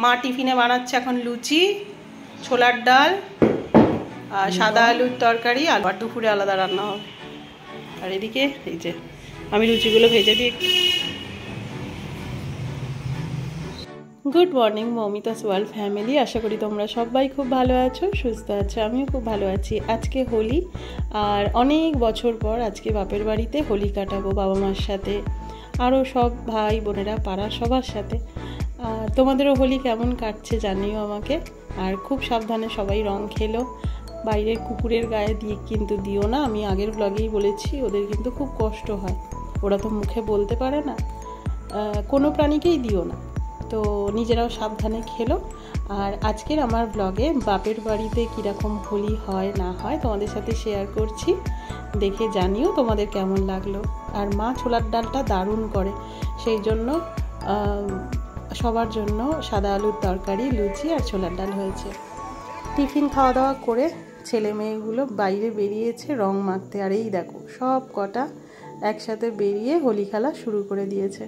মা টিফিনে বানাচ্ছে এখন লুচি, ছোলার ডাল আর সাদা আলুর তরকারি, আর দুপুরে আলাদা রান্না হবে। আর এদিকে এই যে আমি লুচিগুলো ভেজে দিই। Good morning Moumita's world family, আশা করি তোমরা সবাই খুব ভালো আছো, সুস্থ আছো। আমিও খুব ভালো আছি। আজকে হোলি, আর অনেক বছর পর আজকে বাপের বাড়িতে হোলি কাটাবো বাবা মার সাথে, আরও সব ভাই বোনেরা পাড়ার সবার সাথে। আর তোমাদেরও হোলি কেমন কাটছে জানিও আমাকে। আর খুব সাবধানে সবাই রং খেলো, বাইরের কুকুরের গায়ে দিয়ে কিন্তু দিও না। আমি আগের ব্লগেই বলেছি ওদের কিন্তু খুব কষ্ট হয়, ওরা তো মুখে বলতে পারে না, কোনো প্রাণীকেই দিও না। তো নিজেরাও সাবধানে খেলো। আর আজকের আমার ব্লগে বাপের বাড়িতে কীরকম হোলি হয় না হয় তোমাদের সাথে শেয়ার করছি, দেখে জানিও তোমাদের কেমন লাগলো। আর মা ছোলার ডালটা দারুণ করে, সেই জন্য সবার জন্য সাদা আলুর তরকারি, লুচি আর ছোলার ডাল হয়েছে। টিফিন খাওয়া দাওয়া করে ছেলে মেয়েগুলো বাইরে বেরিয়েছে রং মাখতে। আর এই দেখো সব কটা একসাথে বেরিয়ে হোলি খেলা শুরু করে দিয়েছে।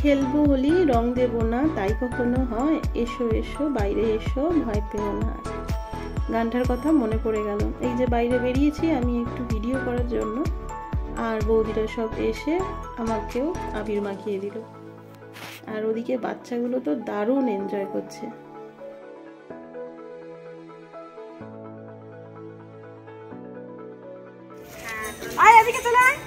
খেলবো হোলি, রং দেবো না, তাই কখনো হয়? এসো এসো বাইরে এসো, ভয় পেও না। গানটার কথা মনে পড়ে গেল। এই যে বাইরে বেরিয়েছি আমি একটু ভিডিও করার জন্য, আর বৌদিরা সব এসে আমাকেও আবির মাখিয়ে দিল। আর ওদিকে বাচ্চাগুলো তো দারুণ এনজয় করছে। আয় এদিকে চলে আয়।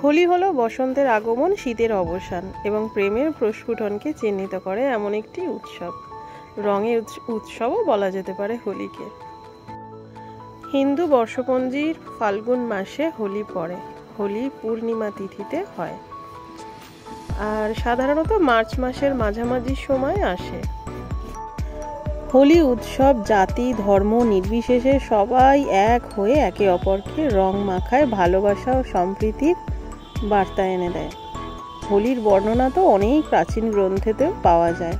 হোলি হলো বসন্তের আগমন, শীতের অবসান এবং প্রেমের প্রস্ফুটনকে চিহ্নিত করে এমন একটি উৎসব। রঙের উৎসবও বলা যেতে পারে হোলিকে। হিন্দু বর্ষপঞ্জির ফাল্গুন মাসে হোলি পড়ে। হোলি পূর্ণিমা তিথিতে হয় আর সাধারণত মার্চ মাসের মাঝামাঝি সময় আসে। হোলি উৎসব জাতি ধর্ম নির্বিশেষে সবাই এক হয়ে একে অপরকে রং মাখায় ভালোবাসা ও সম্প্রীতির বার্তা এনে দেয়। হোলির বর্ণনা তো অনেক প্রাচীন গ্রন্থেতেও পাওয়া যায়।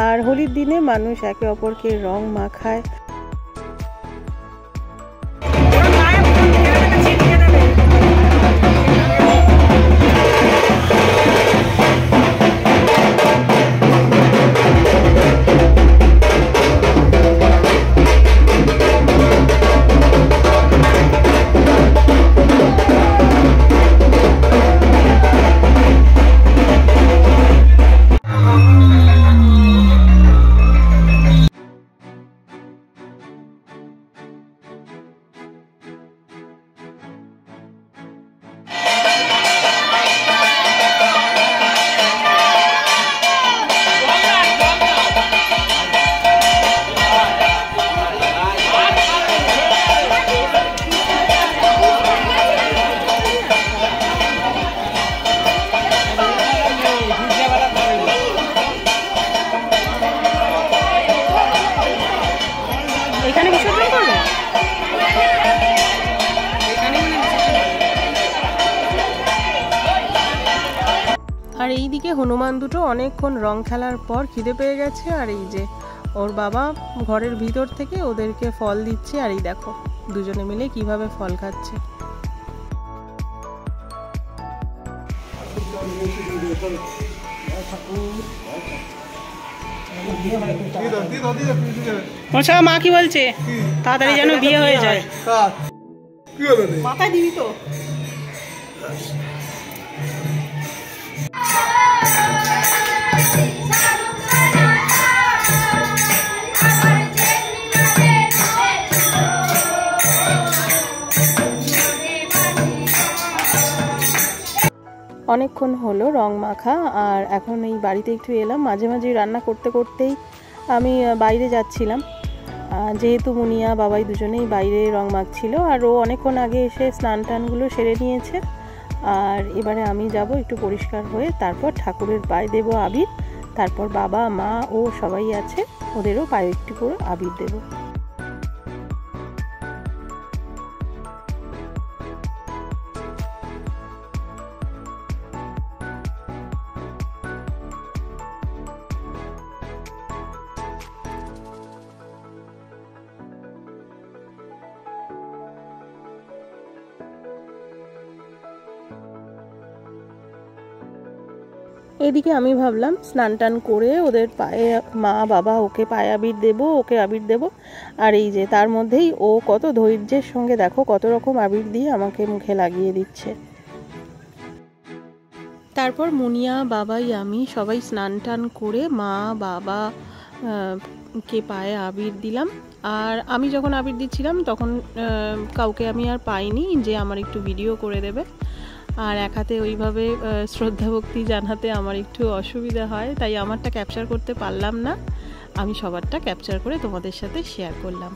আর হোলির দিনে মানুষ একে অপরকে রং মাখায়। বিসর্জন করবে? আর এইদিকে হনুমান দুটো অনেকক্ষণ রং খেলার পর খিদে পেয়ে গেছে, আর এই যে ওর বাবা ঘরের ভিতর থেকে ওদেরকে ফল দিচ্ছে। আর এই দেখো দুজনে মিলে কিভাবে ফল খাচ্ছে। মা কি বলছে? তাড়াতাড়ি যেন বিয়ে হয়ে যায়। মাথায় দিবি তো? অনেকক্ষণ হলো রং মাখা, আর এখন এই বাড়িতে একটু এলাম। মাঝে মাঝে রান্না করতে করতেই আমি বাইরে যাচ্ছিলাম, যেহেতু মুনিয়া বাবাই দুজনেই বাইরে রং মাখছিল। আর ও অনেকক্ষণ আগে এসে স্নান টানগুলো সেরে নিয়েছে। আর এবারে আমি যাব একটু পরিষ্কার হয়ে, তারপর ঠাকুরের পায়ে দেবো আবির। তারপর বাবা মা ও সবাই আছে, ওদেরও পায়ে একটু করে আবির দেবো। এদিকে আমি ভাবলাম স্নান টান করে ওদের পায়ে, মা বাবা ওকে পায়ে আবির দেবো, ওকে আবির দেবো। আর এই যে তার মধ্যেই ও কত ধৈর্যের সঙ্গে দেখো কত রকম আবির দিয়ে আমাকে মুখে লাগিয়ে দিচ্ছে। তারপর মুনিয়া বাবাই আমি সবাই স্নান টান করে মা বাবা কে পায়ে আবির দিলাম। আর আমি যখন আবির দিচ্ছিলাম তখন কাউকে আমি আর পাইনি যে আমার একটু ভিডিও করে দেবে। আর এক হাতে ওইভাবে শ্রদ্ধা ভক্তি জানাতে আমার একটু অসুবিধা হয়, তাই আমারটা ক্যাপচার করতে পারলাম না। আমি সবারটা ক্যাপচার করে তোমাদের সাথে শেয়ার করলাম।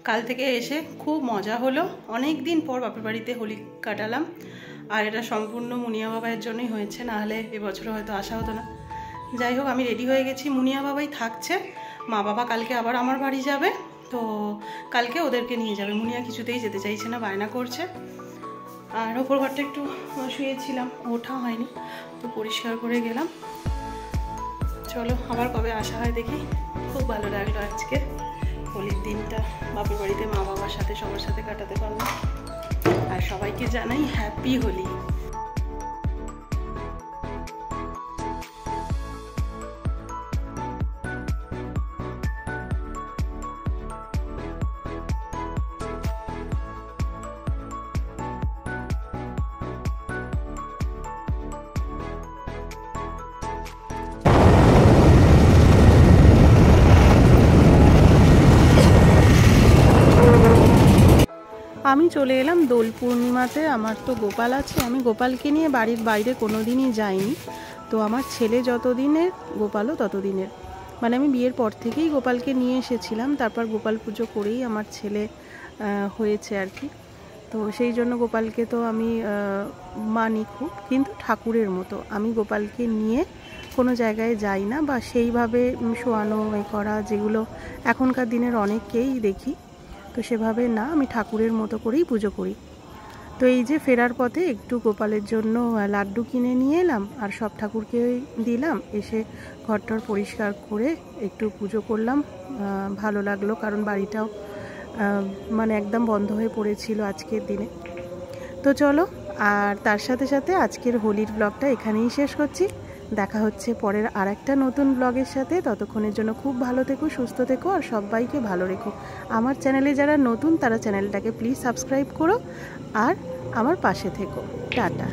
কাল থেকে এসে খুব মজা হলো, অনেক দিন পর বাপের বাড়িতে হোলি কাটালাম। আর এটা সম্পূর্ণ মুনিয়া বাবাইয়ের জন্যই হয়েছে, নাহলে এবছর হয়তো আসা হতো না। যাই হোক, আমি রেডি হয়ে গেছি, মুনিয়া বাবাই থাকছে। মা বাবা কালকে আবার আমার বাড়ি যাবে, তো কালকে ওদেরকে নিয়ে যাবে। মুনিয়া কিছুতেই যেতে চাইছে না, বায়না করছে। আর ওপর ঘরটা একটু শুয়েছিলাম, ওঠা হয়নি, তো পরিষ্কার করে গেলাম। চলো আবার কবে আসা হয় দেখি। খুব ভালো লাগলো আজকে হোলির দিনটা বাপের বাড়িতে মা বাবার সাথে সবার সাথে কাটাতে পারলাম। আর সবাইকে জানাই হ্যাপি হোলি। আমি চলে এলাম দোল পূর্ণিমাতে। আমার তো গোপাল আছে, আমি গোপালকে নিয়ে বাড়ির বাইরে কোনো দিনই যাইনি। তো আমার ছেলে যতদিনের গোপালও ততদিনের, মানে আমি বিয়ের পর থেকেই গোপালকে নিয়ে এসেছিলাম। তারপর গোপাল পুজো করেই আমার ছেলে হয়েছে আর কি। তো সেই জন্য গোপালকে তো আমি মানি খুব, কিন্তু ঠাকুরের মতো। আমি গোপালকে নিয়ে কোনো জায়গায় যাই না, বা সেইভাবে শোয়ানো করা যেগুলো এখনকার দিনের অনেককেই দেখি, তো সেভাবে না, আমি ঠাকুরের মতো করেই পুজো করি। তো এই যে ফেরার পথে একটু গোপালের জন্য লাড্ডু কিনে নিয়ে এলাম, আর সব ঠাকুরকে দিলাম। এসে ঘরটর পরিষ্কার করে একটু পুজো করলাম। ভালো লাগলো, কারণ বাড়িটাও মানে একদম বন্ধ হয়ে পড়েছিল আজকের দিনে। তো চলো, আর তার সাথে সাথে আজকের হোলির ব্লগটা এখানেই শেষ করছি। দেখা হচ্ছে পরের আরেকটা নতুন ব্লগের সাথে। ততক্ষণের জন্য খুব ভালো থেকো, সুস্থ থেকো, আর সবাইকে ভালো রেখো। আমার চ্যানেলে যারা নতুন তারা চ্যানেলটাকে প্লিজ সাবস্ক্রাইব করো, আর আমার পাশে থেকো। টাটা।